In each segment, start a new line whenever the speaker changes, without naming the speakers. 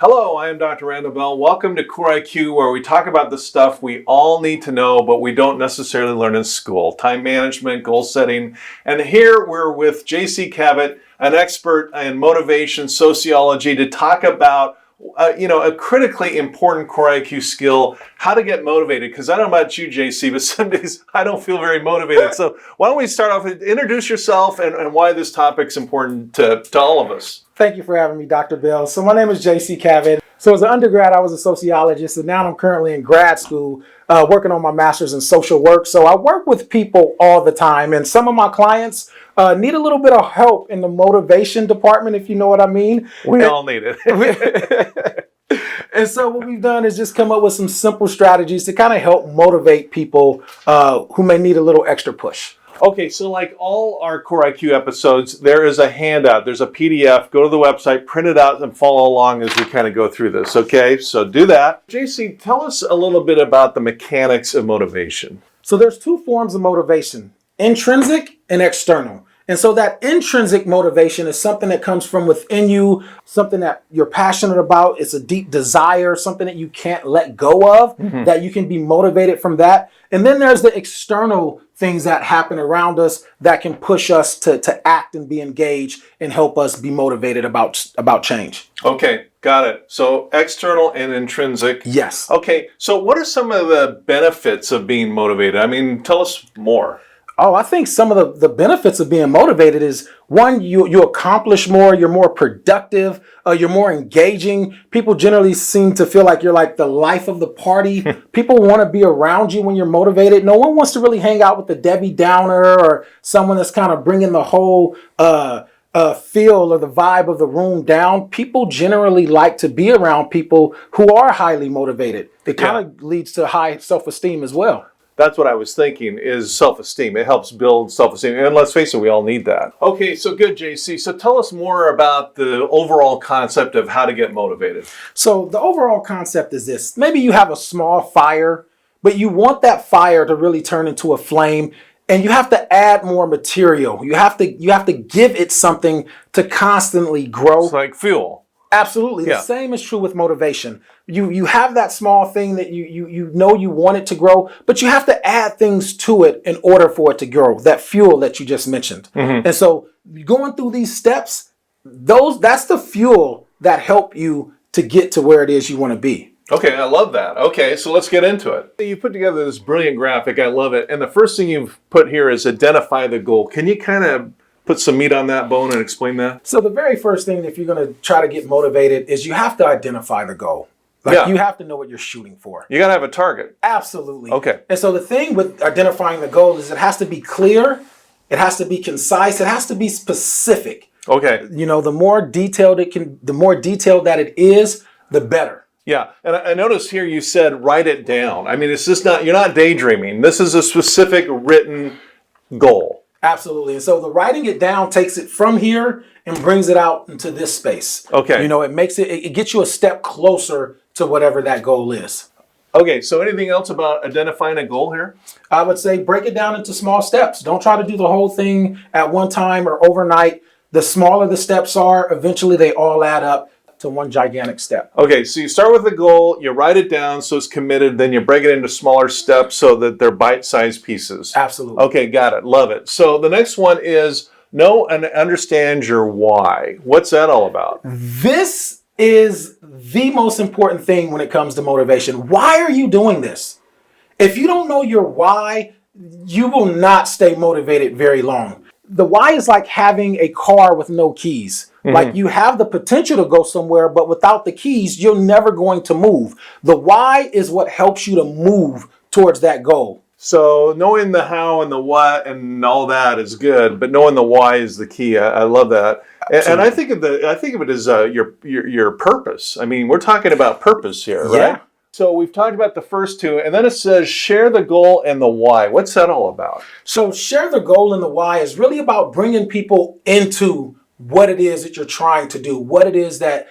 Hello, I am Dr. Randall. Welcome to Core IQ, where we talk about the stuff we all need to know, but we don't necessarily learn in school. Time management, goal setting. And here we're with JC Cavitt, an expert in motivation sociology, to talk about a critically important core IQ skill, how to get motivated. Because I don't know about you, JC, but some days I don't feel very motivated. So why don't we start off with introduce yourself and why this topic's important to all of us.
Thank you for having me, Dr. Bell. So my name is JC Cavitt. So as an undergrad, I was a sociologist, and now I'm currently in grad school working on my master's in social work. So I work with people all the time, and some of my clients need a little bit of help in the motivation department, if you know what I mean.
We all need it.
And so what we've done is just come up with some simple strategies to kind of help motivate people who may need a little extra push.
Okay, so like all our Core IQ episodes, there is a handout. There's a PDF. Go to the website, print it out, and follow along as we kind of go through this, okay? So do that. JC, tell us a little bit about the mechanics of motivation.
So there's two forms of motivation, intrinsic and external. And so that intrinsic motivation is something that comes from within you, something that you're passionate about. It's a deep desire, something that you can't let go of, that you can be motivated from that. And then there's the external things that happen around us that can push us to act and be engaged and help us be motivated about change.
Okay, got it. So external and intrinsic.
Yes.
Okay, so what are some of the benefits of being motivated? I mean, tell us more.
Oh, I think some of the benefits of being motivated is, one, you accomplish more, you're more productive, you're more engaging. People generally seem to feel like you're like the life of the party. People want to be around you when you're motivated. No one wants to really hang out with the Debbie Downer or someone that's kind of bringing the whole feel or the vibe of the room down. People generally like to be around people who are highly motivated. It kind of leads to high self-esteem as well.
That's what I was thinking, is self-esteem. It helps build self-esteem. And let's face it, we all need that. Okay, so good, JC. So tell us more about the overall concept of how to get motivated.
So the overall concept is this. Maybe you have a small fire, but you want that fire to really turn into a flame, and you have to add more material. You have to give it something to constantly grow.
It's like fuel.
Absolutely. The same is true with motivation. You have that small thing that you know you want it to grow, but you have to add things to it in order for it to grow, that fuel that you just mentioned. And so going through these steps, that's the fuel that help you to get to where it is you want to be.
Okay, I love that. Okay, so let's get into it. You put together this brilliant graphic. I love it. And the first thing you've put here is identify the goal. Can you kind of put some meat on that bone and explain that?
So the very first thing, if you're going to try to get motivated, is you have to identify the goal. You have to know what you're shooting for.
You got to have a target.
Absolutely.
Okay.
And so the thing with identifying the goal is it has to be clear, it has to be concise, it has to be specific.
Okay.
You know, the more detailed that it is, the better.
Yeah, and I noticed here you said write it down. I mean, it's just you're not daydreaming. This is a specific written goal.
Absolutely. And so the writing it down takes it from here and brings it out into this space.
Okay.
You know, it gets you a step closer to whatever that goal is.
Okay, so anything else about identifying a goal here?
I would say break it down into small steps. Don't try to do the whole thing at one time or overnight. The smaller the steps are, eventually they all add up to one gigantic step.
Okay, so you start with the goal, you write it down so it's committed, then you break it into smaller steps so that they're bite-sized pieces.
Absolutely.
Okay, got it. Love it. So the next one is know and understand your why. What's that all about?
This is the most important thing when it comes to motivation. Why are you doing this? If you don't know your why, you will not stay motivated very long. The why is like having a car with no keys. Like you have the potential to go somewhere, but without the keys, you're never going to move. The why is what helps you to move towards that goal.
So knowing the how and the what and all that is good, but knowing the why is the key. I love that. And I think of it as your purpose. I mean, we're talking about purpose here, right?
Yeah.
So we've talked about the first two, and then it says share the goal and the why. What's that all about?
So share the goal and the why is really about bringing people into what it is that you're trying to do, what it is that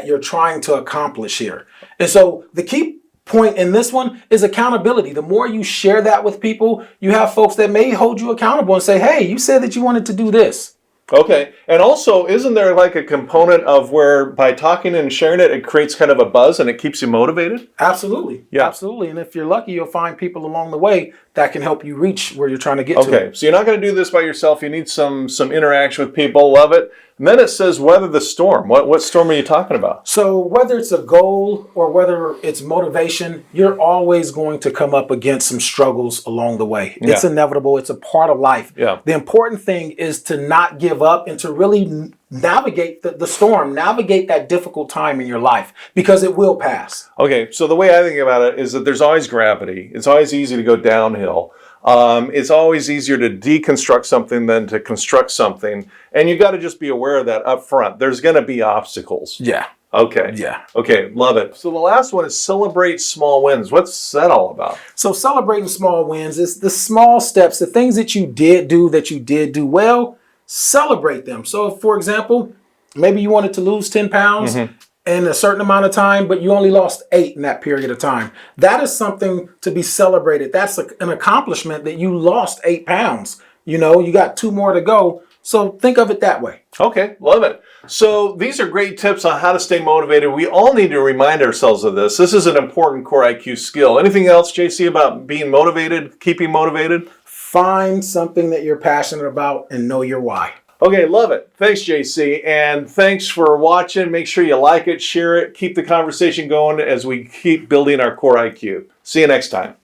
you're trying to accomplish here. And so the key point in this one is accountability. The more you share that with people, you have folks that may hold you accountable and say, hey, you said that you wanted to do this.
Okay. And also, isn't there like a component of where by talking and sharing it, it creates kind of a buzz and it keeps you motivated?
Absolutely.
Yeah.
Absolutely. And if you're lucky, you'll find people along the way that can help you reach where you're trying to get to.
Okay. So you're not going to do this by yourself. You need some interaction with people. Love it. And then it says weather the storm. What storm are you talking about?
So whether it's a goal or whether it's motivation, you're always going to come up against some struggles along the way.
Yeah.
It's inevitable. It's a part of life.
Yeah.
The important thing is to not give up and to really navigate the storm, navigate that difficult time in your life, because it will pass.
Okay. So the way I think about it is that there's always gravity. It's always easy to go downhill. It's always easier to deconstruct something than to construct something. And you got to just be aware of that up front. There's going to be obstacles.
Yeah.
Okay.
Yeah.
Okay. Love it. So the last one is celebrate small wins. What's that all about?
So celebrating small wins is the small steps, the things that you did do well, celebrate them. So for example, maybe you wanted to lose 10 pounds. In a certain amount of time, but you only lost 8 in that period of time. That is something to be celebrated. That's an accomplishment that you lost 8 pounds. You know, you got 2 more to go. So think of it that way.
Okay, love it. So these are great tips on how to stay motivated. We all need to remind ourselves of this. This is an important core IQ skill. Anything else, JC, about being motivated, keeping motivated?
Find something that you're passionate about and know your why.
Okay, love it. Thanks, JC. And thanks for watching. Make sure you like it, share it, keep the conversation going as we keep building our core IQ. See you next time.